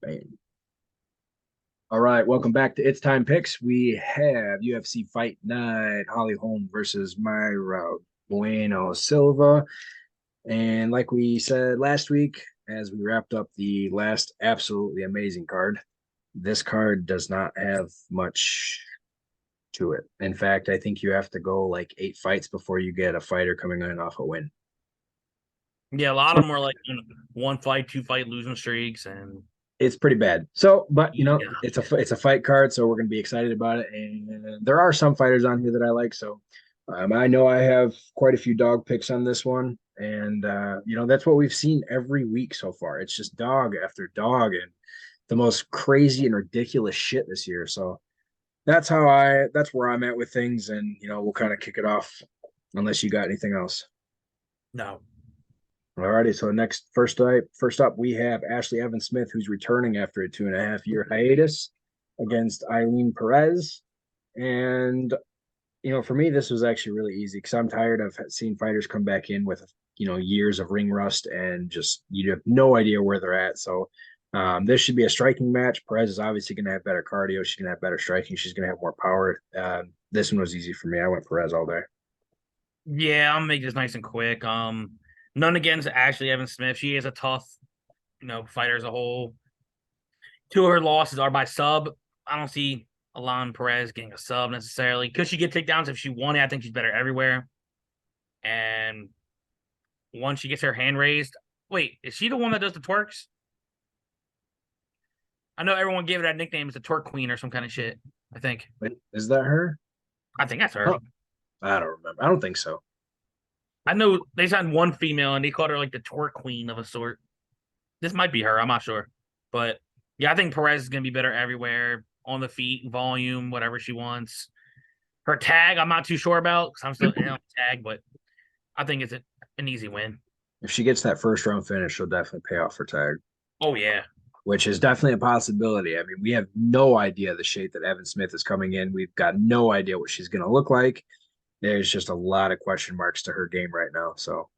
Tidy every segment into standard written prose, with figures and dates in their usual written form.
Bam. All right, welcome back to It's Time Picks. We have UFC Fight Night, Holm versus Myra Bueno Silva. And like we said last week, as we wrapped up the last absolutely amazing card, this card does not have much to it. In fact, I think you have to go like 8 fights before you get a fighter coming in off a win. Yeah, a lot of them were like one fight, two fight losing streaks, and It's pretty bad. So, but yeah, it's a fight card, so we're gonna be excited about it. And there are some fighters on here that I like. So, I know I have quite a few dog picks on this one, and that's what we've seen every week so far. It's just dog after dog, and the most crazy and ridiculous shit this year. So that's where I'm at with things, and we'll kind of kick it off unless you got anything else. no, Alrighty, so first up, we have Ashley Evans Smith, who's returning after a 2.5 year hiatus against Eileen Perez. And for me, this was actually really easy because I'm tired of seeing fighters come back in with years of ring rust and just you have no idea where they're at. So this should be a striking match. Perez is obviously going to have better cardio. She's going to have better striking. She's going to have more power. This one was easy for me. I went Perez all day. yeah, I'll make this nice and quick. None against Ashley Evans Smith. She is a tough, fighter as a whole. Two of her losses are by sub. I don't see Alan Perez getting a sub necessarily. Could she get takedowns if she wanted? I think she's better everywhere. And once she gets her hand raised, wait, is she the one that does the twerks? I know everyone gave her that nickname as the twerk queen or some kind of shit. I think. Wait, is that her? I think that's her. Oh, I don't remember. I don't think so. I know they signed one female and they called her like the twerk queen of a sort. This might be her. I'm not sure. But yeah, I think Perez is going to be better everywhere on the feet, volume, whatever she wants. Her tag, I'm not too sure about because I'm still in on tag, but I think it's an easy win. If she gets that first round finish, she'll definitely pay off for tag, Oh, yeah. which is definitely a possibility. I mean, we have no idea the shape that Evan Smith is coming in. We've got no idea what she's going to look like. There's just a lot of question marks to her game right now. So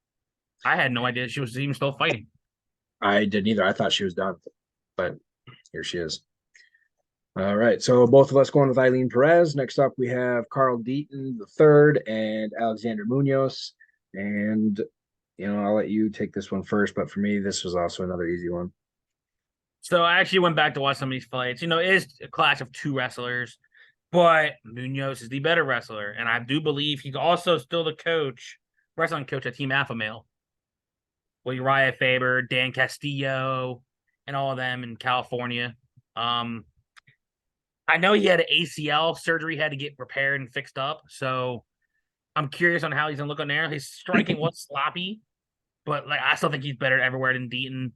I had no idea she was even still fighting. I didn't either. I thought she was done, but here she is. All right. So both of us going with Eileen Perez. Next up, we have Carl Deaton the third and Alexander Munoz. And I'll let you take this one first, but for me, this was also another easy one. So I actually went back to watch some of these fights. It is a clash of two wrestlers, but Munoz is the better wrestler. And I do believe he's also still the wrestling coach at Team Alpha Male. With Uriah Faber, Dan Castillo, and all of them in California. I know he had an ACL surgery, had to get repaired and fixed up. So I'm curious on how he's gonna look on there. His striking was sloppy, but I still think he's better everywhere than Deaton.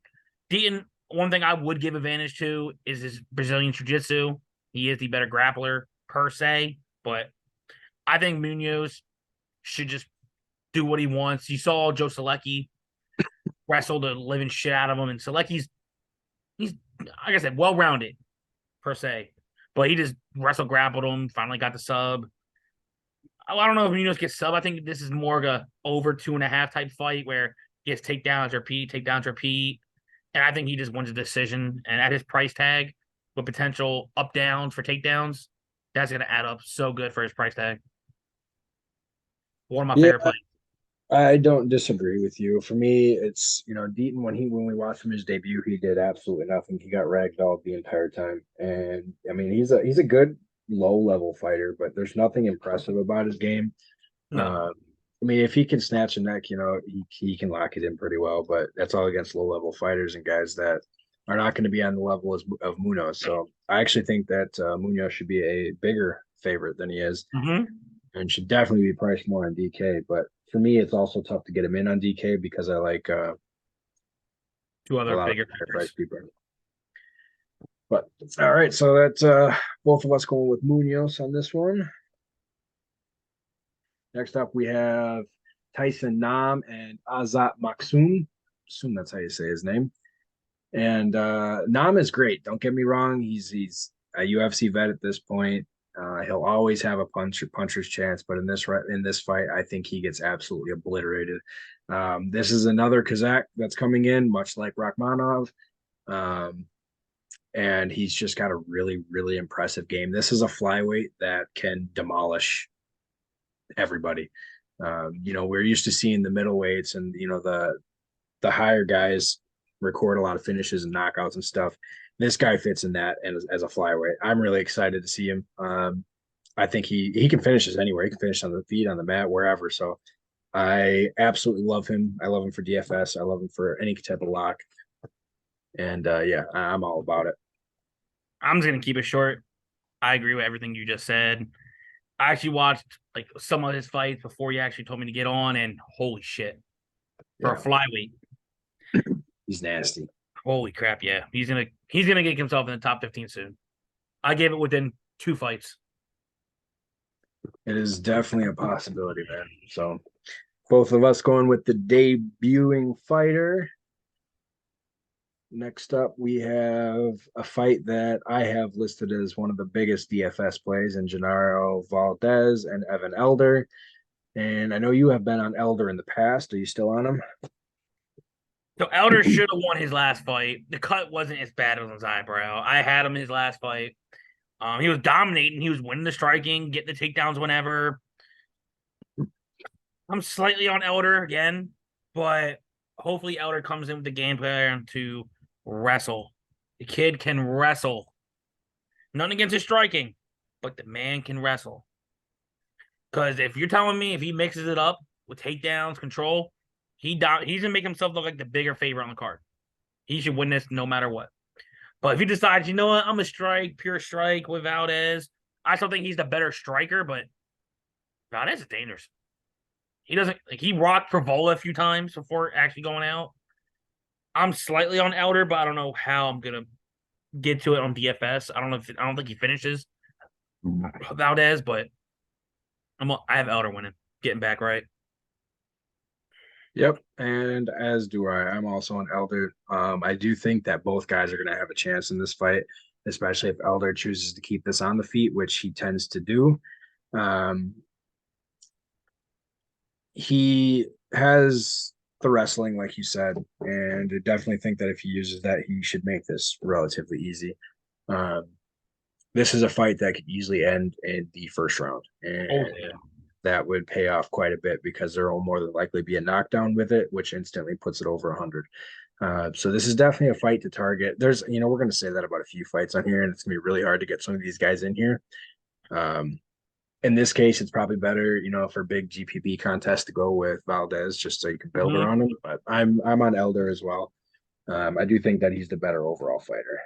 Deaton, one thing I would give advantage to is his Brazilian Jiu-Jitsu. He is the better grappler per se, but I think Munoz should just do what he wants. You saw Joe Selecki wrestle the living shit out of him, and Selecki's he's like I said, well rounded per se. But he just wrestle grappled him, finally got the sub. I don't know if Munoz gets sub. I think this is more of a over 2.5 type fight where he gets takedowns, repeat. And I think he just wins a decision. And at his price tag with potential up downs for takedowns, that's gonna add up so good for his price tag. One of my Yeah, favorite plays. I don't disagree with you. For me, it's Deaton when we watched from his debut, he did absolutely nothing. He got ragdolled the entire time, and I mean he's a good low level fighter, but there's nothing impressive about his game. No. Uh, I mean, if he can snatch a neck, he can lock it in pretty well, but that's all against low level fighters and guys that are not going to be on the level of Munoz. So I actually think that Munoz should be a bigger favorite than he is Mm-hmm. and should definitely be priced more on DK. But for me, it's also tough to get him in on DK because I like Two a other lot of bigger higher price favorites. people. But all right, so that's both of us going with Munoz on this one. Next up, we have Tyson Nam and Azat Maksum. Assume that's how you say his name. And Nam is great. Don't get me wrong. He's a UFC vet at this point. He'll always have a puncher's chance, but in this fight, I think he gets absolutely obliterated. This is another Kazakh that's coming in, much like Rachmanov. Um, and he's just got a really, really impressive game. This is a flyweight that can demolish everybody. We're used to seeing the middleweights and the higher guys record a lot of finishes and knockouts and stuff. This guy fits in that and as a flyweight. I'm really excited to see him. I think he can finish this anywhere. He can finish on the feet, on the mat, wherever. So I absolutely love him. I love him for DFS. I love him for any type of lock. And yeah, I'm all about it. I'm just gonna keep it short. I agree with everything you just said. I actually watched like some of his fights before you actually told me to get on, and holy shit, for a Yeah, flyweight, he's nasty. holy crap, yeah, he's gonna get himself in the top 15 soon. I gave it within 2 fights. It is definitely a possibility, man. So both of us going with the debuting fighter. Next up, we have a fight that I have listed as one of the biggest DFS plays in Gennaro Valdez and Evan Elder. And I know you have been on Elder in the past. Are you still on him? So Elder should have won his last fight. The cut wasn't as bad as his eyebrow. I had him in his last fight. He was dominating. He was winning the striking, getting the takedowns whenever. I'm slightly on Elder again, but hopefully Elder comes in with the game plan to wrestle. The kid can wrestle. Nothing against his striking, but the man can wrestle. Because if you're telling me if he mixes it up with takedowns, control, he's gonna make himself look like the bigger favorite on the card. He should win this no matter what. But if he decides, you know what, I'm a pure strike with Valdez. I still think he's the better striker, but Valdez is dangerous. He doesn't like he rocked Frivola a few times before actually going out. I'm slightly on Elder, but I don't know how I'm gonna get to it on DFS. I don't think he finishes Valdez, but I have Elder winning, getting back right. Yep, and as do I. I'm also on Elder. I do think that both guys are going to have a chance in this fight, especially if Elder chooses to keep this on the feet, which he tends to do. Um, he has the wrestling, like you said, and I definitely think that if he uses that, he should make this relatively easy. Um, this is a fight that could easily end in the first round, and Oh yeah. that would pay off quite a bit because there will more than likely be a knockdown with it, which instantly puts it over 100. So this is definitely a fight to target. We're going to say that about a few fights on here, and it's going to be really hard to get some of these guys in here. In this case, it's probably better, for big GPP contest to go with Valdez just so you can build around him. But I'm on Elder as well. I do think that he's the better overall fighter.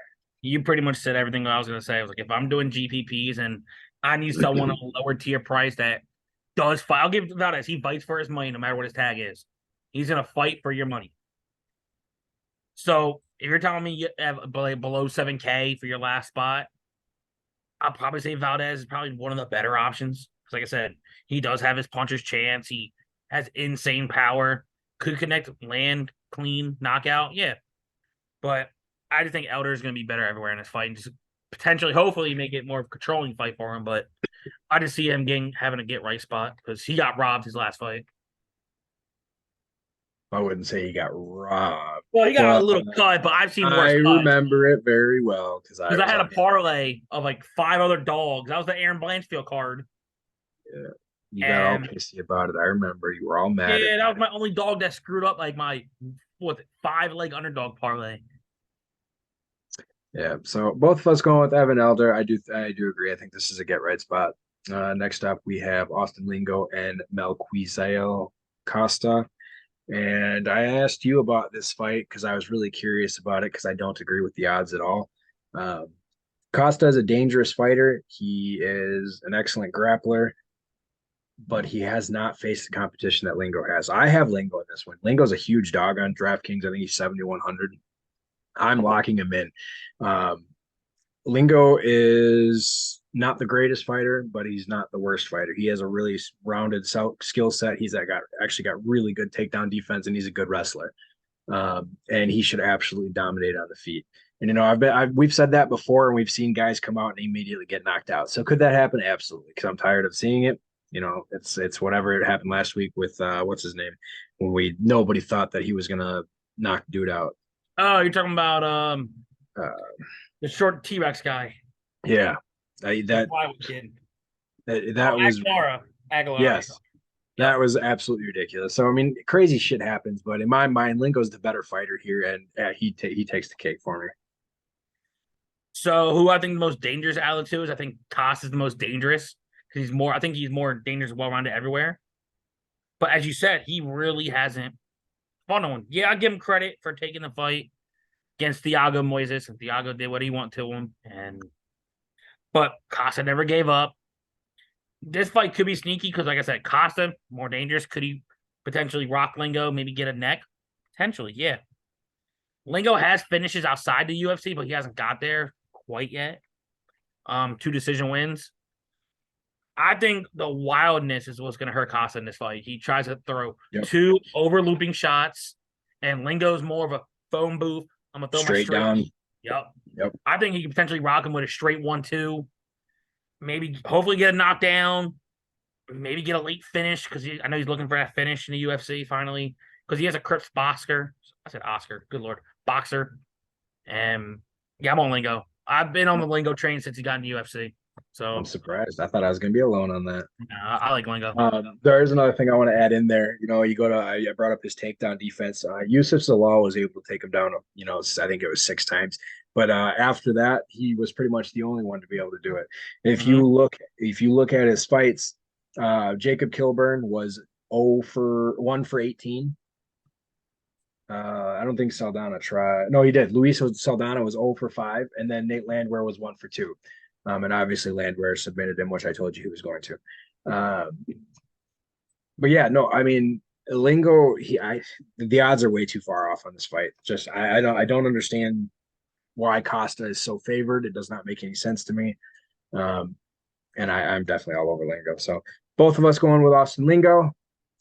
You pretty much said everything I was gonna say. I was like, if I'm doing GPPs and I need someone at a lower tier price that does fight, I'll give Valdez. He fights for his money no matter what his tag is. He's gonna fight for your money. So if you're telling me you have below 7K for your last spot, I'll probably say Valdez is probably one of the better options. Because like I said, he does have his puncher's chance. He has insane power. Could connect, land, clean, knockout. Yeah. But I just think Elder is going to be better everywhere in this fight. And just potentially, hopefully, make it more of a controlling fight for him. But I just see him having a get right spot because he got robbed his last fight. I wouldn't say he got robbed. Well, he got a But little cut, but I've seen worse I cuts. remember it very well because Because I had a parlay of like 5 other dogs. That was the Aaron Blanchfield card. Yeah. You got all pissy about it. I remember you were all mad. Yeah, that was my only dog that screwed up like my 5-leg underdog parlay. Yeah, so both of us going with Evan Elder. I do agree. I think this is a get right spot. Next up, we have Austin Lingo and Melquizael Costa. And I asked you about this fight because I was really curious about it because I don't agree with the odds at all. Um, Costa is a dangerous fighter. He is an excellent grappler, but he has not faced the competition that Lingo has. I have Lingo in this one. Lingo's a huge dog on DraftKings. I think he's 7,100. I'm locking him in. Lingo is not the greatest fighter, but he's not the worst fighter. He has a really rounded skill set. He's actually got really good takedown defense, and he's a good wrestler. And he should absolutely dominate on the feet. And we've said that before, and we've seen guys come out and immediately get knocked out. So could that happen? Absolutely, because I'm tired of seeing it. It's whatever it happened last week with what's his name, when nobody thought that he was gonna knock dude out. Oh, you're talking about Uh, The short T-Rex guy. yeah, The Iowa kid. that was Aguilar. yes, Yep. that was absolutely ridiculous. So I mean, crazy shit happens, but in my mind, Lingo's the better fighter here, and he takes the cake for me. So who I think the most dangerous out of the two is I think Cost is the most dangerous because he's more. I think he's more dangerous, well-rounded everywhere. But as you said, he really hasn't fought no one. Yeah, I give him credit for taking the fight against Thiago Moises, and Thiago did what he wanted to him. But Costa never gave up. This fight could be sneaky because, like I said, Costa more dangerous. Could he potentially rock Lingo, maybe get a neck? Potentially, yeah. Lingo has finishes outside the UFC, but he hasn't got there quite yet. 2 decision wins. I think the wildness is what's going to hurt Costa in this fight. He tries to throw Yep, 2 overlooping shots, and Lingo's more of a phone booth. I'm gonna throw my straight straight. down. Yep. Yep, I think he can potentially rock him with a straight 1-2. Maybe, hopefully, get a knockdown. Maybe get a late finish because I know he's looking for that finish in the UFC finally because he has a Crips boxer. I said Oscar. Good Lord. Boxer. And yeah, I'm on Lingo. I've been on the Lingo train since he got in the UFC. I'm So surprised. I thought I was going to be alone on that. I like Lingo. There is another thing I want to add in there. You know, you go to I brought up his takedown defense. Yusuf Zalal was able to take him down. You know, I think it was 6 times. But after that, he was pretty much the only one to be able to do it. If you look at his fights, Jacob Kilburn was 1 for 18. I don't think Saldana tried. No, he did. Luis Saldana was 0 for 5, and then Nate Landwehr was 1 for 2. And obviously Landwehr submitted him, which I told you he was going to. But yeah, no, I mean Lingo, the odds are way too far off on this fight. Just I don't understand why Costa is so favored. It does not make any sense to me. Um, and I'm definitely all over Lingo. So both of us going with Austin Lingo.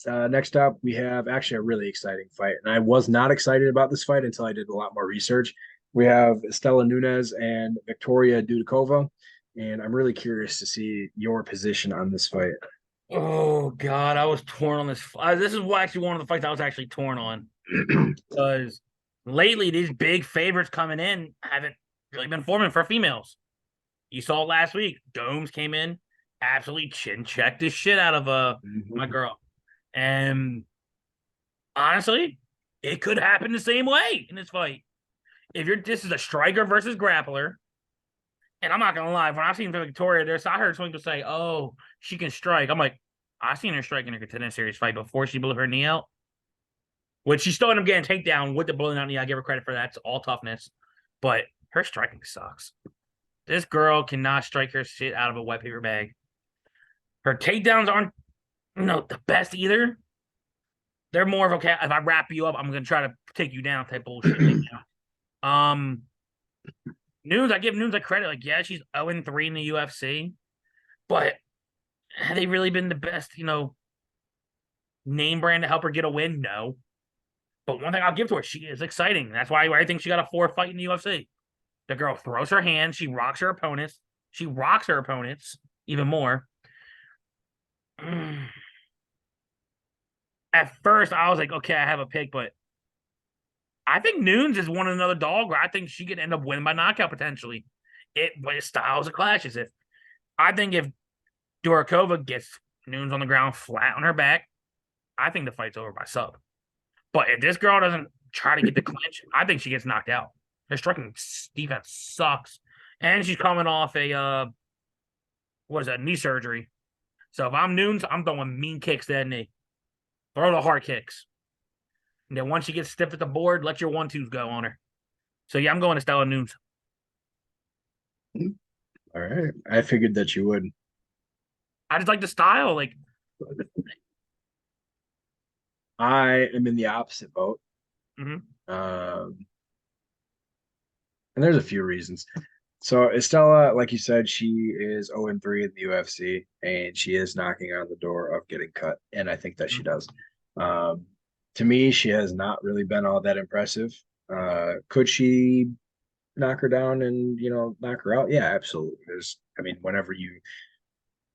Next up, we have actually a really exciting fight, and I was not excited about this fight until I did a lot more research. We have Estela Nunez and Victoria Dudikova, and I'm really curious to see your position on this fight. Oh God, I was torn on this. This is actually one of the fights I was actually torn on because lately these big favorites coming in haven't really been forming for females. You saw it last week. Domes came in, absolutely chin checked the shit out of my girl, and honestly, it could happen the same way in this fight. This is a striker versus grappler. And I'm not gonna lie, when I've seen Victoria, I heard some people say, "Oh, she can strike." I'm like, I seen her strike in her contender series fight before she blew her knee out, which she still ended up getting a takedown with the blowing out knee. I give her credit for that. It's all toughness, but her striking sucks. This girl cannot strike her shit out of a wet paper bag. Her takedowns aren't, the best either. They're more of okay. If I wrap you up, I'm gonna try to take you down type bullshit takedown. I give Nunes a credit. Like, yeah, she's 0-3 in the UFC, but have they really been the best, name brand to help her get a win? No. But one thing I'll give to her, she is exciting. That's why I think she got a 4th fight in the UFC. The girl throws her hands. She rocks her opponents. She rocks her opponents even more. At first, I was like, okay, I have a pick, but I think Nunes is one another dog where I think she could end up winning by knockout potentially. But it styles of clashes. If Durakova gets Nunes on the ground flat on her back, I think the fight's over by sub. But if this girl doesn't try to get the clinch, I think she gets knocked out. Her striking defense sucks. And she's coming off knee surgery. So if I'm Nunes, I'm throwing mean kicks to that knee. Throw the hard kicks. And then once she gets stiff at the board, let your 1-2s go on her. So yeah, I'm going to Stella Nunes. All right. I figured that you would. I just like the style. Like, I am in the opposite boat. And there's a few reasons. So Estella, like you said, she is 0-3 in the UFC, and she is knocking on the door of getting cut, and I think that she does. To me, she has not really been all that impressive. Could she knock her down and knock her out? Yeah, absolutely. Whenever you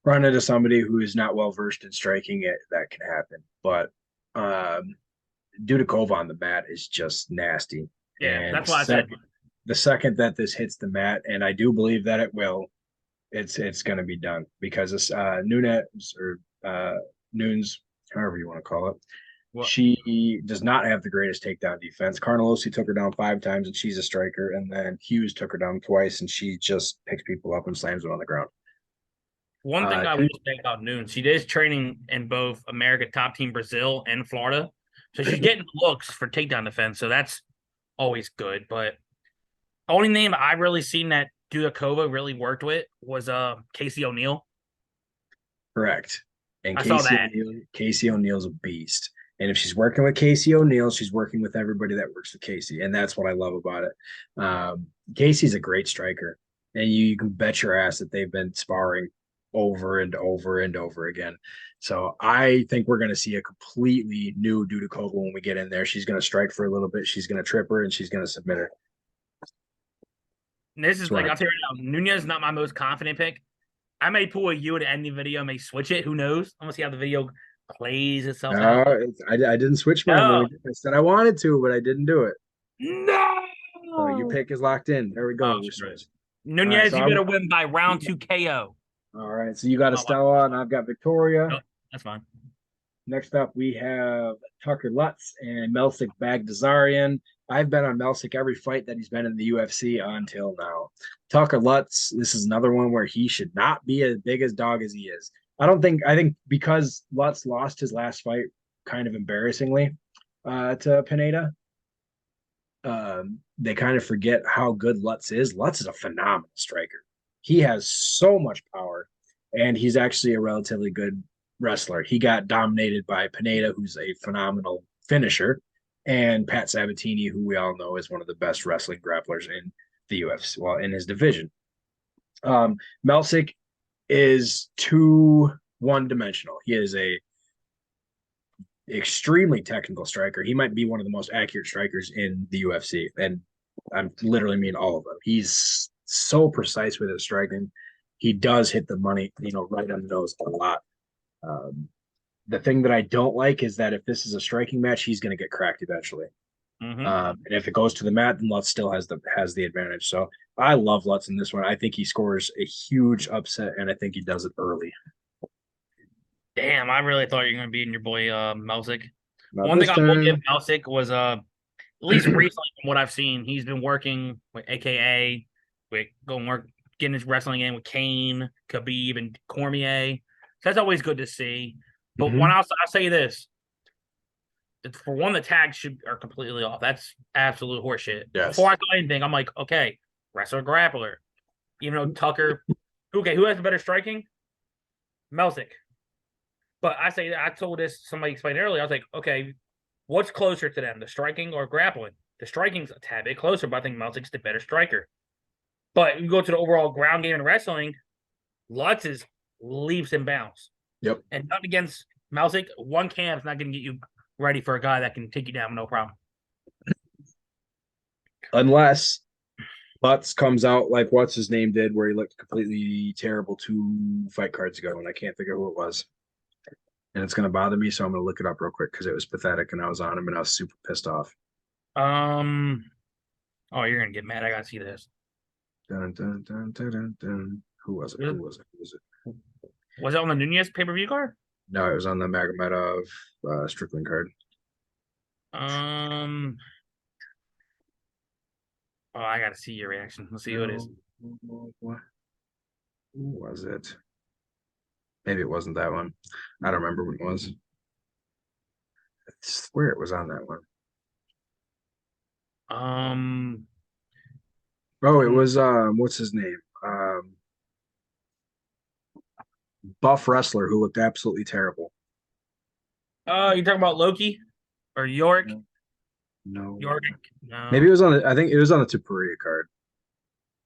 run into somebody who is not well versed in striking, that can happen. But Dudikova on the mat is just nasty. Yeah, and that's why I said the second that this hits the mat, and I do believe that it will, it's going to be done because this Nunes or Nunes, however you want to call it, What she does not have the greatest takedown defense. Carnelossi took her down 5 times, and she's a striker, and then Hughes took her down twice, and she just picks people up and slams them on the ground. One thing I will say about Noon, she is training in both America Top Team Brazil and Florida, so she's getting looks for takedown defense. So that's always good. But only name I really seen that Dudakova really worked with was Casey O'Neill. Correct. And I saw that. Casey O'Neill's a beast. And if she's working with Casey O'Neill, she's working with everybody that works with Casey. And that's what I love about it. Casey's a great striker. And you can bet your ass that they've been sparring over and over and over again. So I think we're going to see a completely new Dudakova when we get in there. She's going to strike for a little bit. She's going to trip her, and she's going to submit her. And this is like, I'll tell you right now, Nunez is not my most confident pick. I may pull a U at the end of the video, may switch it. Who knows? I'm going to see how the video plays itself out. I didn't switch mine. No. I said I wanted to, but I didn't do it. No! So your pick is locked in. There we go. Nunez, you better win by round 2 KO. All right. So you got Estella, and I've got Victoria. Nope, that's fine. Next up, we have Tucker Lutz and Melsik Bagdasaryan. I've been on Melsik every fight that he's been in the UFC until now. Tucker Lutz, this is another one where he should not be as big as dog as he is. I think because Lutz lost his last fight kind of embarrassingly to Pineda, they kind of forget how good Lutz is. Lutz is a phenomenal striker. He has so much power, and he's actually a relatively good wrestler. He got dominated by Pineda, who's a phenomenal finisher, and Pat Sabatini, who we all know is one of the best wrestling grapplers in the UFC, well, in his division. Melsik is too one-dimensional. He is a extremely technical striker. He might be one of the most accurate strikers in the UFC, and I literally mean all of them. He's so precise with his striking. He does hit the money, right on the nose a lot. The thing that I don't like is that if this is a striking match, he's going to get cracked eventually. Mm-hmm. And if it goes to the mat, then Lutz still has the advantage. So I love Lutz in this one. I think he scores a huge upset, and I think he does it early. Damn, I really thought you were going to be in your boy Melsik. One thing I will give Melsik was at least recently from what I've seen, he's been working with AKA, with getting his wrestling in with Kane, Khabib, and Cormier. So that's always good to see. But when I'll say this, for one, the tags are completely off. That's absolute horseshit. Yes. Before I thought anything, I'm like, okay, wrestler, grappler. Even though Tucker, okay, who has the better striking? Melsik. But I told this, somebody explained earlier, I was like, okay, what's closer to them, the striking or grappling? The striking's a tad bit closer, but I think Melsik's the better striker. But you go to the overall ground game in wrestling, Lutz is leaps and bounds. Yep. And not against Melsik, one camp's not going to get you ready for a guy that can take you down, no problem. Unless Lutz comes out like what's his name did, where he looked completely terrible 2 fight cards ago, and I can't think of who it was. And it's going to bother me, so I'm going to look it up real quick because it was pathetic, and I was on him, and I was super pissed off. Oh, you're going to get mad. I got to see this. Dun, dun, dun, dun, dun, dun. Who was it? Was it on the Nunez pay-per-view card? No, it was on the Magomedov Strickland card. Oh, I got to see your reaction. Let's see who it is. Who was it? Maybe it wasn't that one. I don't remember what it was. I swear it was on that one. Oh, it was what's his name? Buff wrestler who looked absolutely terrible. You talking about Loki or York? No. York. No. Maybe it was I think it was on the Tupuria card.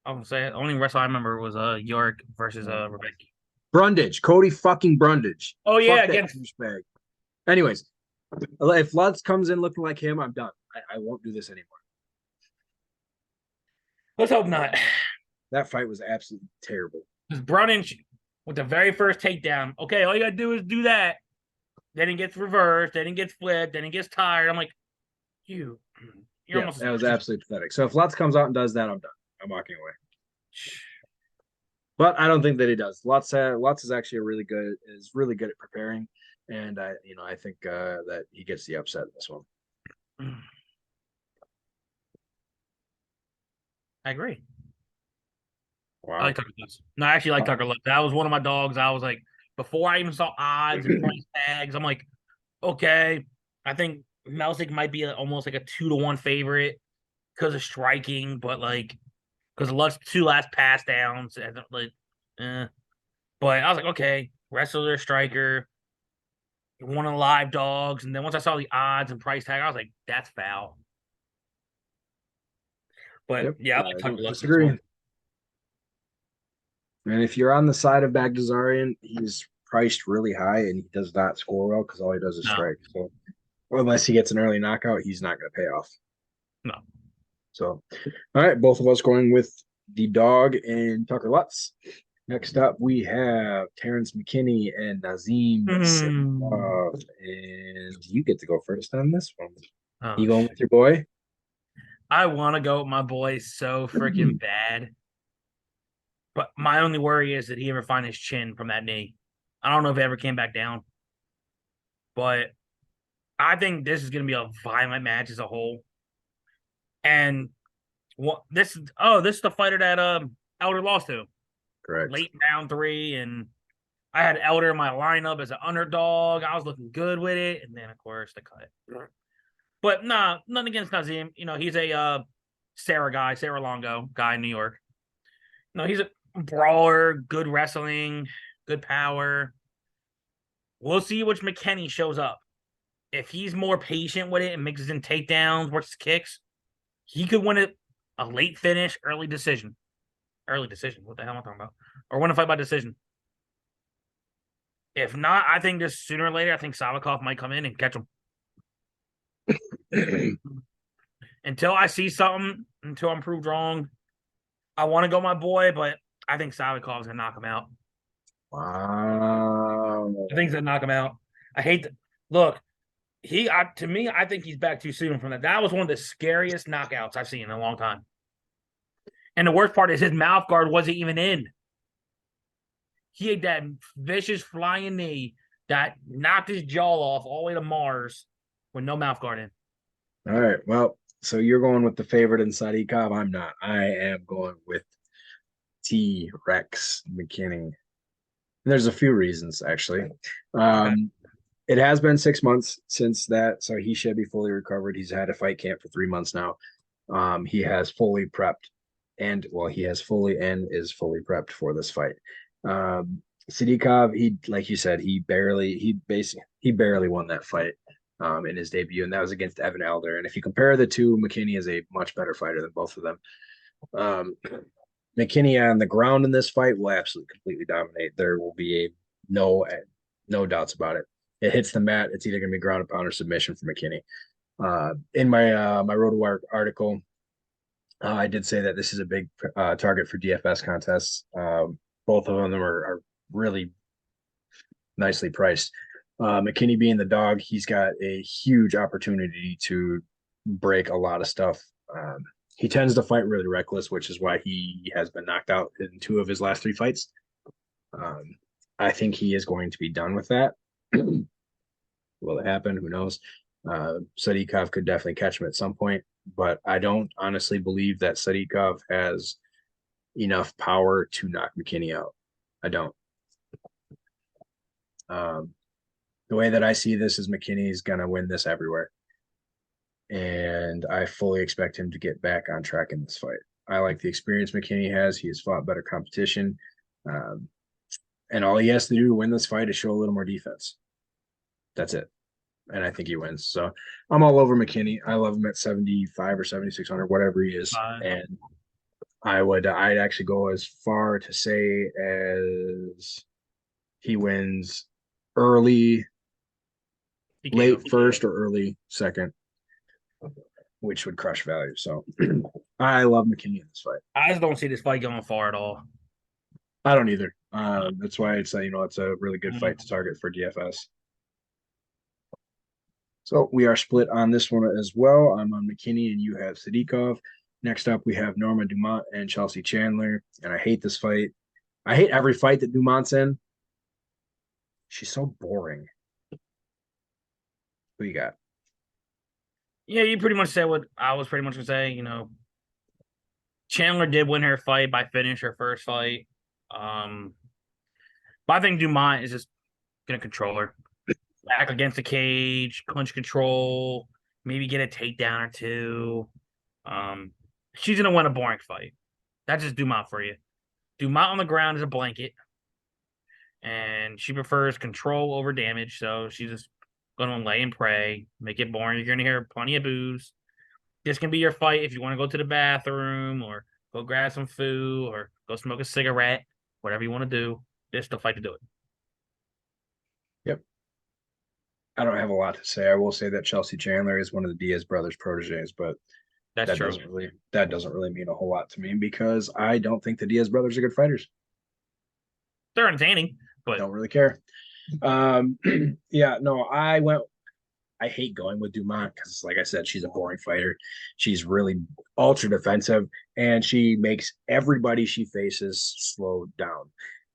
I'm gonna say it. The only wrestler I remember was York versus Rebecca. Brundage, Cody fucking Brundage. Oh yeah, against douchebag. Anyways, if Lutz comes in looking like him, I'm done. I won't do this anymore. Let's hope not. That fight was absolutely terrible. Brundage with the very first takedown. Okay, all you gotta do is do that. Then he gets reversed. Then he gets flipped. Then he gets tired. I'm like, you You're Yeah, almost that was absolutely pathetic. So if Lutz comes out and does that, I'm done. I'm walking away. But I don't think that he does. Lutz is actually really good at preparing, and I think that he gets the upset in this one. I agree. I Wow. like Tucker Lutz. No, I actually like Tucker Lutz. That was one of my dogs. I was like, before I even saw odds and price tags, I'm like, okay, I think Melsick might be almost like a 2-1 favorite because of striking, but like because Lutz's 2 last pass downs, and like, But I was like, okay, wrestler, striker, one of the live dogs, and then once I saw the odds and price tag, I was like, that's foul. But Yep, yeah, I like I Tucker don't Lutz in this disagree. one. And if you're on the side of Bagdasarian, he's priced really high and he does not score well because all he does is No, strike. So unless he gets an early knockout, he's not going to pay off. no. So, all right, both of us going with the dog and Tucker Lutz. Next up, we have Terrence McKinney and Nazim Sadykhov. And you get to go first on this one. Oh, You going shit. with your boy? I want to go with my boy so freaking bad. But my only worry is that he ever find his chin from that knee. I don't know if it ever came back down. But I think this is going to be a violent match as a whole. And this is the fighter that Elder lost to Correct. late round 3, and I had Elder in my lineup as an underdog. I was looking good with it, and then of course the cut. But nah, nothing against Nazim. He's a Sarah Longo guy in New York. He's a brawler, good wrestling, good power. We'll see which McKinney shows up. If he's more patient with it and mixes in takedowns, works kicks, he could win it a late finish, early decision. Early decision. What the hell am I talking about? Or win a fight by decision. If not, I think just sooner or later, I think Salikov might come in and catch him. Until I see something, until I'm proved wrong, I want to go my boy, but I think Salikov's gonna knock him out. Wow. I think he's gonna knock him out. I hate to look. To me, I think he's back too soon from that. That was one of the scariest knockouts I've seen in a long time. And the worst part is his mouth guard wasn't even in. He had that vicious flying knee that knocked his jaw off all the way to Mars with no mouth guard in. All right. Well, so you're going with the favorite in Sadykhov. I'm not. I am going with T Rex McKinney. There's a few reasons actually. Okay. It has been 6 months since that, so he should be fully recovered. He's had a fight camp for 3 months now. He has fully prepped, and well, he has fully and is fully prepped for this fight. Sadykhov, he like you said, he barely won that fight in his debut, and that was against Evan Elder. And if you compare the two, McKinney is a much better fighter than both of them. McKinney on the ground in this fight will absolutely completely dominate. There will be no doubts about it. It hits the mat, it's either going to be ground and pound or submission for McKinney. In my RotoWire article, I did say that this is a big target for DFS contests. Both of them are really nicely priced. McKinney being the dog, he's got a huge opportunity to break a lot of stuff. He tends to fight really reckless, which is why he has been knocked out in 2 of his last 3 fights. I think he is going to be done with that. Will it happen? Who knows? Sadykhov could definitely catch him at some point, but I don't honestly believe that Sadykhov has enough power to knock McKinney out. I don't. The way that I see this is McKinney is going to win this everywhere. And I fully expect him to get back on track in this fight. I like the experience McKinney has. He has fought better competition. And all he has to do to win this fight is show a little more defense. That's it. And I think he wins. So I'm all over McKinney. I love him at 75 or 7,600, whatever he is. And I'd actually go as far to say as he wins late first or early second, which would crush value. So I love McKinney in this fight. I just don't see this fight going far at all. I don't either. That's why it's a really good fight to target for DFS. So we are split on this one as well. I'm on McKinney and you have Sadikov. Next up, we have Norma Dumont and Chelsea Chandler. And I hate this fight. I hate every fight that Dumont's in. She's so boring. Who you got? Yeah, you pretty much said what I was pretty much gonna say. Chandler did win her fight by finish, her first fight. But I think Dumont is just gonna control her. Back against the cage, clinch control, maybe get a takedown or two. She's gonna win a boring fight. That's just Dumont for you. Dumont on the ground is a blanket, and she prefers control over damage. So she's just gonna lay and pray, make it boring. You're gonna hear plenty of boos. This can be your fight if you want to go to the bathroom or go grab some food or go smoke a cigarette, whatever you want to do. This is the fight to do it. Yep. I don't have a lot to say. I will say that Chelsea Chandler is one of the Diaz brothers' proteges, but That's true. That doesn't really mean a whole lot to me because I don't think the Diaz brothers are good fighters. They're entertaining, but Don't really care. Yeah, no, I hate going with Dumont because, like I said, she's a boring fighter. She's really ultra defensive, and she makes everybody she faces slow down,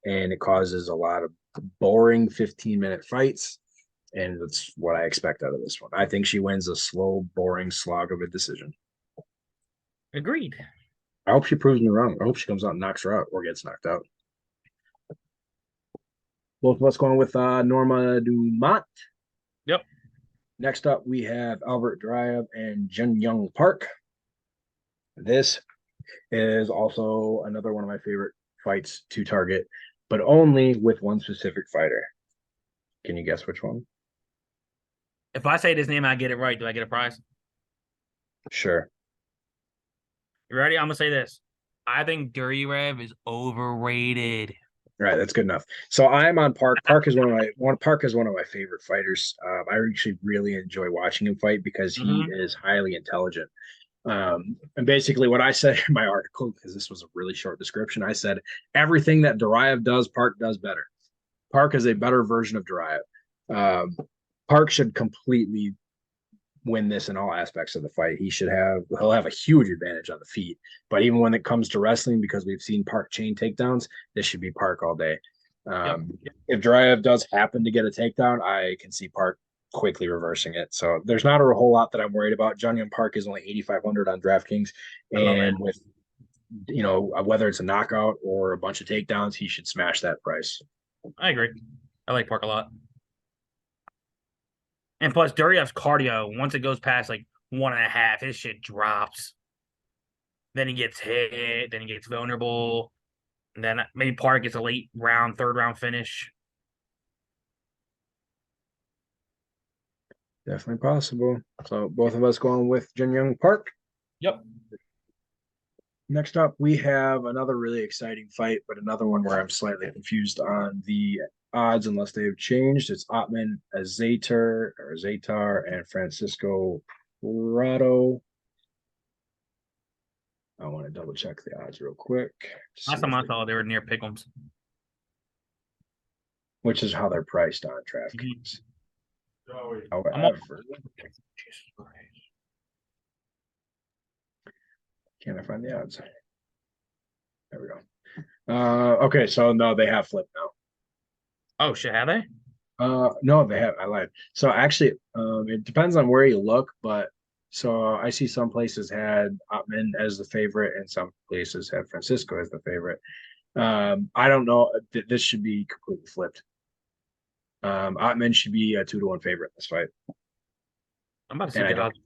and it causes a lot of boring 15-minute fights. And that's what I expect out of this one. I think she wins a slow, boring slog of a decision. agreed. I hope she proves me wrong. I hope she comes out and knocks her out or gets knocked out. Both of us going with Norma Dumont. Yep. Next up, we have Albert Duraev and Jun Young Park. This is also another one of my favorite fights to target, but only with one specific fighter. Can you guess which one? If I say this name, I get it right. Do I get a prize? Sure. You ready? I'm gonna say this. I think Duraev is overrated. All right, that's good enough. So I'm on Park. Park is one of my favorite fighters. I actually really enjoy watching him fight because he is highly intelligent. And basically, what I said in my article, because this was a really short description, I said everything that Duraev does, Park does better. Park is a better version of Duraev. Park should completely win this in all aspects of the fight. He'll have a huge advantage on the feet. But even when it comes to wrestling, because we've seen Park chain takedowns, this should be Park all day. If Duraev does happen to get a takedown, I can see Park quickly reversing it. So there's not a whole lot that I'm worried about. Jun Young Park is only 8,500 on DraftKings, and with whether it's a knockout or a bunch of takedowns, he should smash that price. I agree. I like Park a lot. And plus, Duraev's cardio, once it goes past like 1.5, his shit drops. Then he gets hit. Then he gets vulnerable. And then maybe Park gets a late round, third round finish. Definitely possible. So both of us going with Jun Young Park. Yep. Next up, we have another really exciting fight, but another one where I'm slightly confused on the odds unless they've changed. It's Otman Zatar and Francisco Prado. I want to double check the odds real quick. Last time I saw they were near Pick'ems. Which is how they're priced on DraftKings. However, can't I find the odds? There we go. Okay, so no, they have flipped now. Oh shit, have they? No, they have. I lied. So actually, it depends on where you look, but so I see some places had Ottman as the favorite, and some places had Francisco as the favorite. I don't know. This should be completely flipped. Ottman should be a 2-1 favorite in this fight. I'm about to see the odds.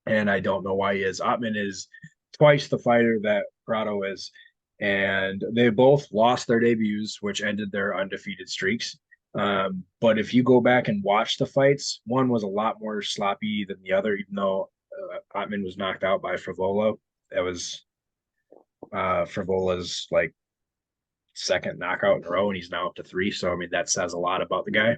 And I don't know why he is. Ottman is twice the fighter that Prado is, and they both lost their debuts, which ended their undefeated streaks. But if you go back and watch the fights, one was a lot more sloppy than the other, even though Ottman was knocked out by Frivola. That was Frivola's like second knockout in a row, and he's now up to 3. So I mean, that says a lot about the guy.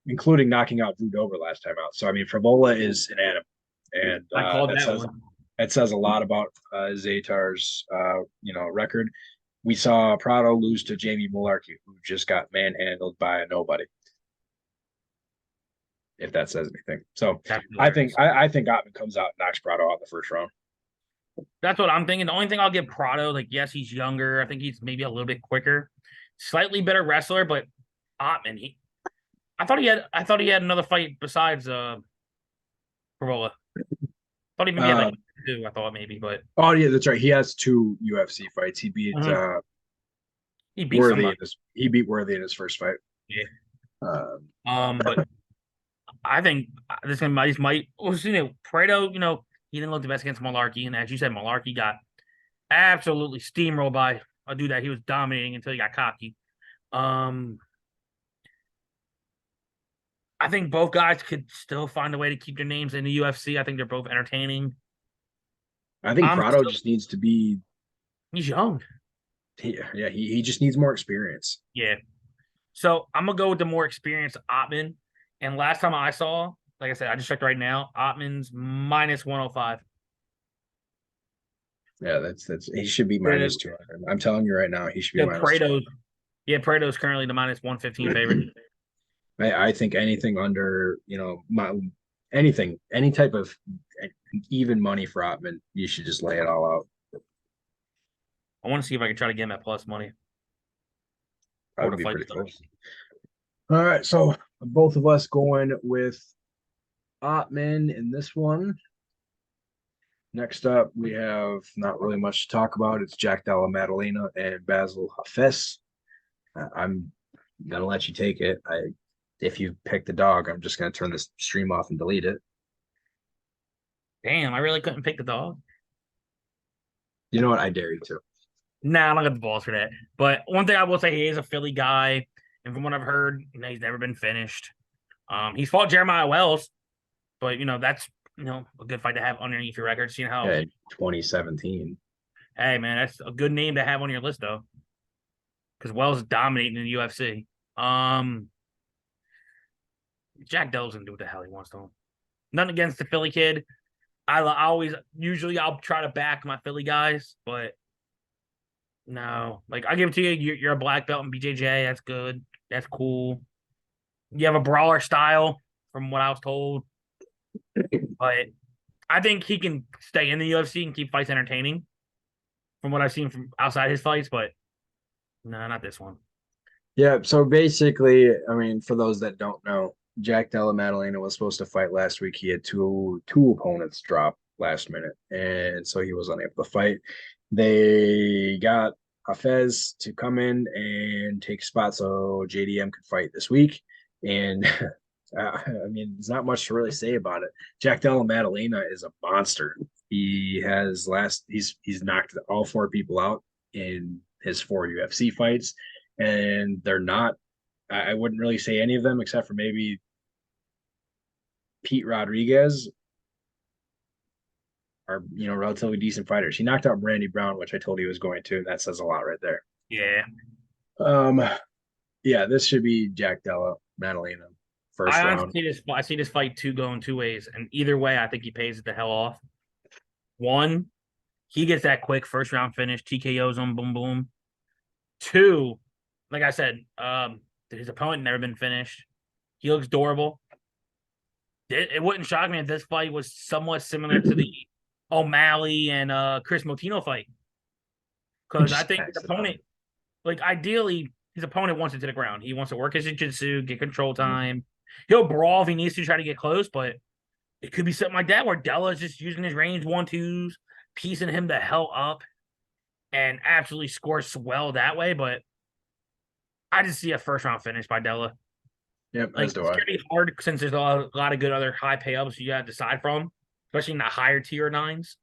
Including knocking out Drew Dober last time out. So I mean, Frivola is an animal, and I called that one. That says a lot about Zatar's record. We saw Prado lose to Jamie Mularkey, who just got manhandled by a nobody. if that says anything. So That's I think hilarious. I think Ottman comes out and knocks Prado out in the first round. That's what I'm thinking. The only thing I'll give Prado, like, yes, he's younger. I think he's maybe a little bit quicker, slightly better wrestler, but Ottman, I thought he had another fight besides Corolla. Thought he maybe had like Uh, two. I thought maybe, but oh yeah, that's right. He has two UFC fights. He beat Mhm. He beat Worthy in somebody. his he beat Worthy in his first fight. Yeah. Um, But I think this guy might. Well, Prado. He didn't look the best against Malarkey, and as you said, Malarkey got absolutely steamrolled by a dude that he was dominating until he got cocky. Um, I think both guys could still find a way to keep their names in the UFC. I think they're both entertaining. I think I'm Prado still just needs to be He's young. he just needs more experience. Yeah. So I'm gonna go with the more experienced Ottman. And last time I saw, like I said, I just checked right now. Ottman's minus 105. Yeah, that's he should be The, minus 200. I'm telling you right now, he should be the minus 200. Prado's Yeah, Pareto's currently the minus 115 favorite. I think anything under, anything, any type of even money for Ottman, you should just lay it all out. I want to see if I can try to get him at plus money before That'd the be fight pretty close. starts. All right, so both of us going with Ottman in this one. Next up, we have not really much to talk about. It's Jack Della Maddalena and Basil Hafez. I'm gonna let you take it. If you pick the dog, I'm just gonna turn this stream off and delete it. Damn, I really couldn't pick the dog. You know what? I dare you to. Nah, I don't got the balls for that. But one thing I will say, he is a Philly guy, and from what I've heard, he's never been finished. He's fought Jeremiah Wells, but that's a good fight to have underneath your record. Seeing how, Yeah, 2017. hey man, that's a good name to have on your list though, because Wells is dominating in the UFC. Um, Jack Dell's gonna do what the hell he wants to him. Nothing against the Philly kid. I'll try to back my Philly guys, but no, like I give it to you. You're a black belt in BJJ. That's good. That's cool. You have a brawler style, from what I was told, but I think he can stay in the UFC and keep fights entertaining, from what I've seen from outside his fights. But no, not this one. Yeah, so basically, I mean, for those that don't know, Jack Della Maddalena was supposed to fight last week. He had two opponents drop last minute, and so he was unable to fight. They got Hafez to come in and take spot so JDM could fight this week. And I mean, there's not much to really say about it. Jack Della Maddalena is a monster. He's knocked all four people out in his four UFC fights, and they're not. I wouldn't really say any of them except for maybe Pete Rodriguez are relatively decent fighters. He knocked out Randy Brown, which I told he was going to, and that says a lot right there. Yeah, Um, yeah, this should be Jack Della Maddalena first I honestly round. see this fight going two ways, and either way, I think he pays it the hell off. One, he gets that quick first round finish, TKOs him, boom boom. Two, like I said, his opponent never been finished. He looks durable. It wouldn't shock me if this fight was somewhat similar to the O'Malley and Chris Motino fight, because I Just think his pass it on. opponent, like ideally, his opponent wants it to the ground. He wants to work his jiu-jitsu, get control time. He'll brawl if he needs to try to get close, but it could be something like that where Della's just using his range 1-2s, piecing him the hell up, and absolutely scores well that way. But I just see a first round finish by Della. Yep, Like as do it's I. gonna be hard since there's a lot of good other high payups you gotta decide from, especially in the higher tier nines.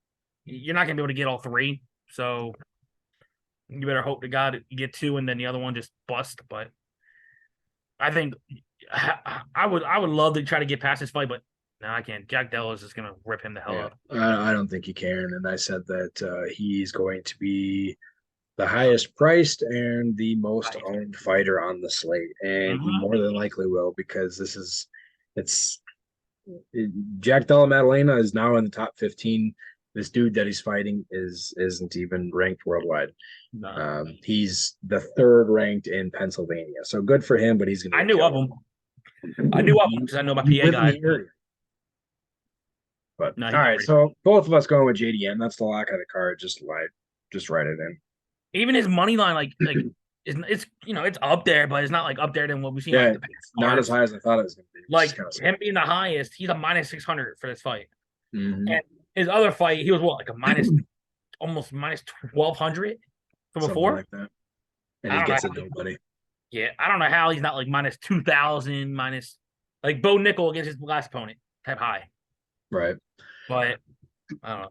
You're not gonna be able to get all three, so you better hope to God you get two and then the other one just bust. But I think I would love to try to get past this fight, but no, I can't. Jack Della is just gonna rip him the hell Yeah, up. I don't think he can. And I said that he's going to be the highest priced and the most Right. owned fighter on the slate, and he Mm-hmm. more than likely will because it's Jack Della Maddalena is now in the top 15. This dude that he's fighting isn't even ranked worldwide. No. He's the third ranked in Pennsylvania, so good for him. But he's going to I get knew of killed. him. I knew I because I know my You PA live in guy. the area. But No, all he's not right, ready. so both of us going with JDM. That's the lock of the card. Just write it in. Even his money line, it's it's up there, but it's not like up there than what we've seen Yeah, like the past it's not as cards. high as I thought it was going to be, which is Like kind of him being the highest, he's a minus 600 for this fight. hmm And his other fight, he was what, like a minus almost minus 1200 from something before. like that. And I he don't know. gets it nobody. Yeah, I don't know how he's not like minus 2000, minus like Bo Nickel against his last opponent type high. Right. But I don't know.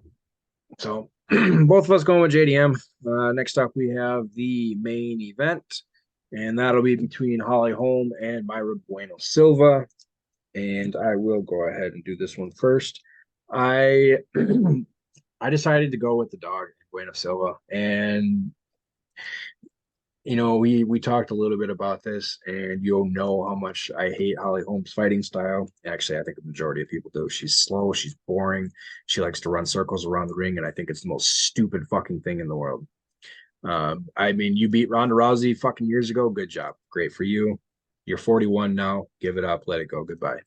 So both of us going with JDM. Next up, we have the main event, and that'll be between Holly Holm and Myra Bueno Silva. And I will go ahead and do this one first. I I decided to go with the dog, Bueno Silva, and we talked a little bit about this, and you'll know how much I hate Holly Holm's fighting style. Actually, I think the majority of people do. She's slow, she's boring, she likes to run circles around the ring, and I think it's the most stupid fucking thing in the world. I mean, you beat Ronda Rousey fucking years ago. Good job, great for you. You're 41 now. Give it up, let it go. Goodbye.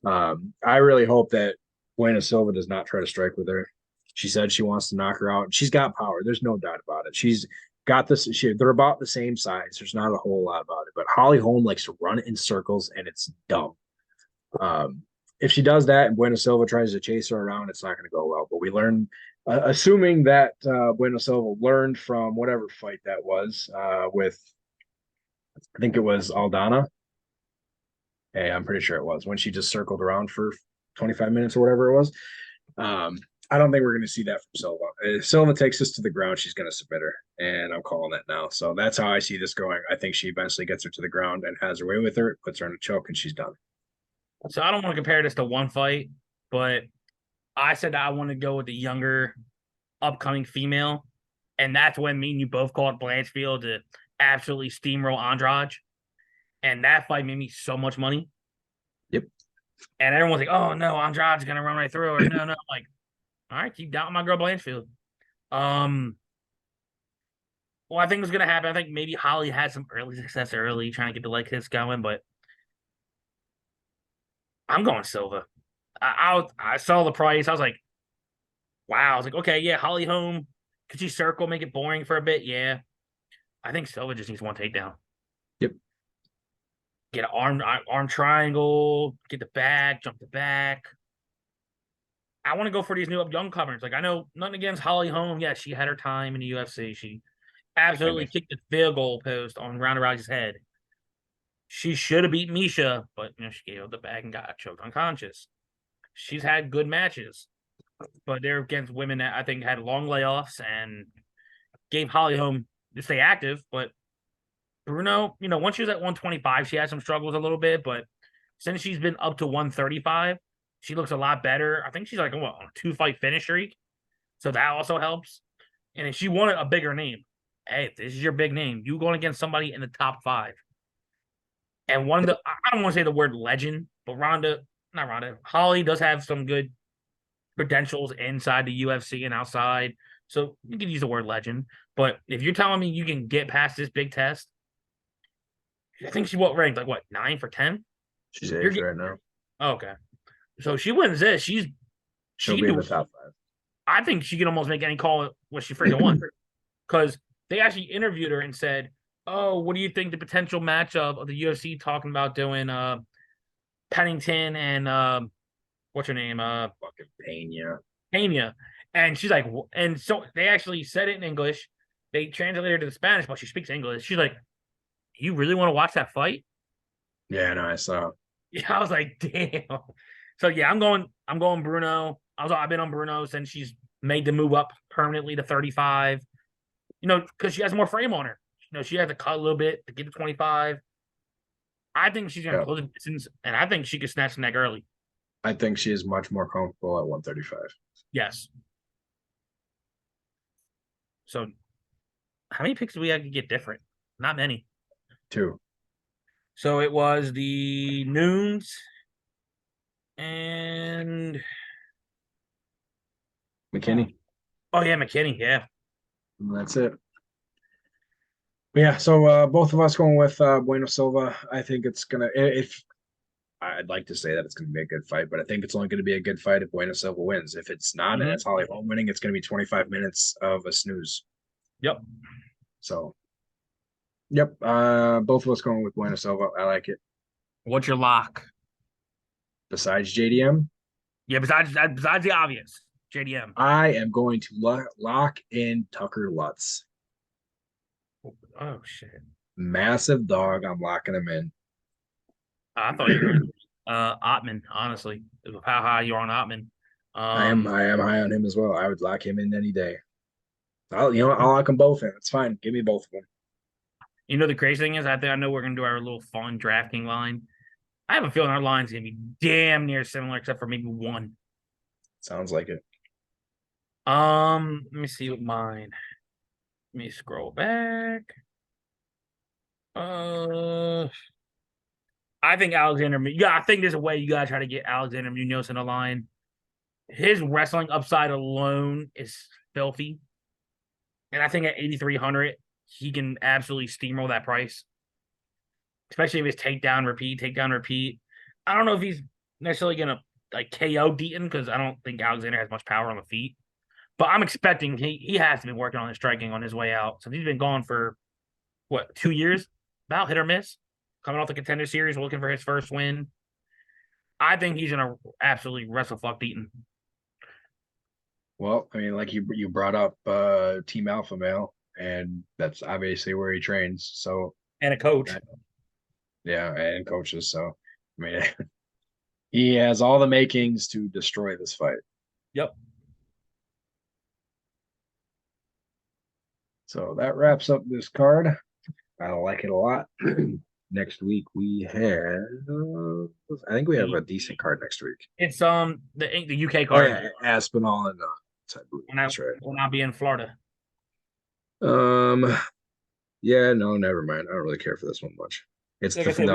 I really hope that Buena Silva does not try to strike with her. She said she wants to knock her out. She's got power. There's no doubt about it. She's got this. They're about the same size. There's not a whole lot about it. But Holly Holm likes to run in circles, and it's dumb. If she does that and Bueno Silva tries to chase her around, it's not going to go well. But we learned, assuming that Bueno Silva learned from whatever fight that was with, I think it was Aldana. Hey, I'm pretty sure it was when she just circled around for 25 minutes or whatever it was. I don't think we're going to see that from Silva. If Silva takes this to the ground, she's going to submit her, and I'm calling it now. So that's how I see this going. I think she eventually gets her to the ground and has her way with her, puts her in a choke, and she's done. So I don't want to compare this to one fight, but I said that I want to go with the younger upcoming female. And that's when me and you both called Blanchfield to absolutely steamroll Andrade. And that fight made me so much money. Yep. And everyone's like, oh no, Andrade's gonna run right through her. No, no. I'm like, all right, keep doubting my girl Blanchfield. Well, I think what's gonna happen. I think maybe Holly had some early success early, trying to get the leg kicks going, but I'm going Silva. I saw the price. I was like, wow. I was like, okay, yeah, Holly Holm. Could she circle, make it boring for a bit? Yeah. I think Silva just needs one takedown. Yep. Get an arm triangle, get the back, jump the back. I want to go for these new young comers. Like I know nothing against Holly Holm. Yeah, she had her time in the UFC. She absolutely kicked the field goal post on Ronda Rousey's head. She should have beat Misha, but she gave up the bag and got choked unconscious. She's had good matches, but they're against women that I think had long layoffs and gave Holly Holm to stay active. But Bruno, once she was at 125, she had some struggles a little bit, but since she's been up to 135, she looks a lot better. I think she's like on a 2-fight finish streak, so that also helps. And if she wanted a bigger name, hey, this is your big name. You going against somebody in the top 5. And one of the, I don't want to say the word legend, but not Ronda, Holly does have some good credentials inside the UFC and outside. So you can use the word legend. But if you're telling me you can get past this big test, I think she ranked like 9 for 10? She's eighth right now. Okay. So she wins this. She She'll can be in do the top 5. I think she can almost make any call what she freaking wants. Because they actually interviewed her and said, oh, what do you think the potential matchup of the UFC talking about doing Pennington and what's her name? Fucking Pena. Pena. And she's like, and so they actually said it in English. They translated her to the Spanish, but she speaks English. She's like, you really want to watch that fight? Yeah, no, I saw. Yeah, I was like, damn. So yeah, I'm going Bruno. I've been on Bruno since she's made the move up permanently to 35. Because she has more frame on her. She had to cut a little bit to get to 25. I think she's gonna close the distance, and I think she could snatch the neck early. I think she is much more comfortable at 135. Yes. So how many picks do we have to get different? Not many. 2. So it was the Noons and McKinney. Oh yeah, McKinney. Yeah. And that's it. But yeah, so both of us going with Bueno Silva. I think it's gonna I'd like to say that it's going to be a good fight, but I think it's only going to be a good fight if Bueno Silva wins. If it's not, and Mhm. it's Holly Holm winning, it's going to be 25 minutes of a snooze. Yep. So, yep. Both of us going with Bueno Silva. I like it. What's your lock? Besides JDM, Yeah, besides the obvious, JDM. I am going to lock in Tucker Lutz. Oh shit! Massive dog. I'm locking him in. I thought you were going Ottman. Honestly, how high you are on Ottman. I am high on him as well. I would lock him in any day. I'll lock them both in. It's fine. Give me both of them. You know the crazy thing is, I think I know we're gonna do our little fun drafting line. I have a feeling our line's gonna be damn near similar, except for maybe one. Sounds like it. Let me see what mine. Let me scroll back. I think Alexander. Yeah, I think there's a way you gotta try to get Alexander Munoz in the line. His wrestling upside alone is filthy, and I think at 8,300 he can absolutely steamroll that price, especially if it's takedown repeat. I don't know if he's necessarily gonna like KO Deaton because I don't think Alexander has much power on the feet. But I'm expecting he has to be working on his striking on his way out. So he's been gone for what 2 years, about hit or miss, coming off the Contender Series, looking for his first win. I think he's gonna absolutely wrestle fuck Deaton. Well, I mean, like you brought up Team Alpha Male, and that's obviously where he trains. So And a coach. yeah, and coaches. So I mean, he has all the makings to destroy this fight. Yep. So that wraps up this card. I like it a lot. Next week we have, I think we have a decent card next week. It's the UK Oh card. yeah, Aspinall and that's right. When I'll be in Florida. Um, yeah, no, never mind. I don't really care for this one much. It's Like I said,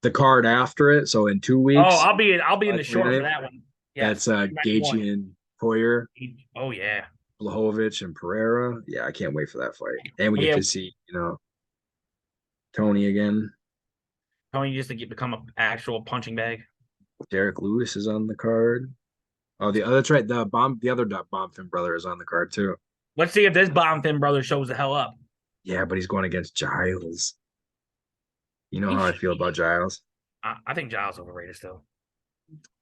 the card after it. So in 2 weeks, I'll be in the short for that one. Yes, that's Gaethje and Poirier, Oh yeah. Blachowicz and Pereira. Yeah, I can't wait for that fight. And we get to see, Tony again. Tony just to become an actual punching bag. Derek Lewis is on the card. Oh, that's right. The other Bombfin brother is on the card too. Let's see if this Bombfin brother shows the hell up. Yeah, but he's going against Giles. You know how I feel about Giles. I think Giles overrated still.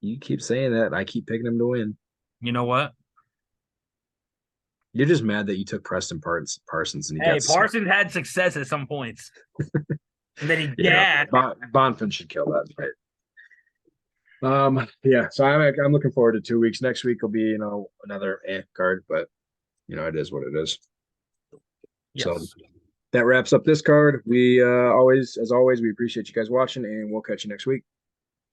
You keep saying that. I keep picking him to win. You know what? You're just mad that you took Preston Parsons and Parsons had success at some points. And then Bonfin should kill that fight. Yeah, so I'm looking forward to 2 weeks. Next week will be, another card, but it is what it is. Yes. So that wraps up this card. We as always, we appreciate you guys watching, and we'll catch you next week.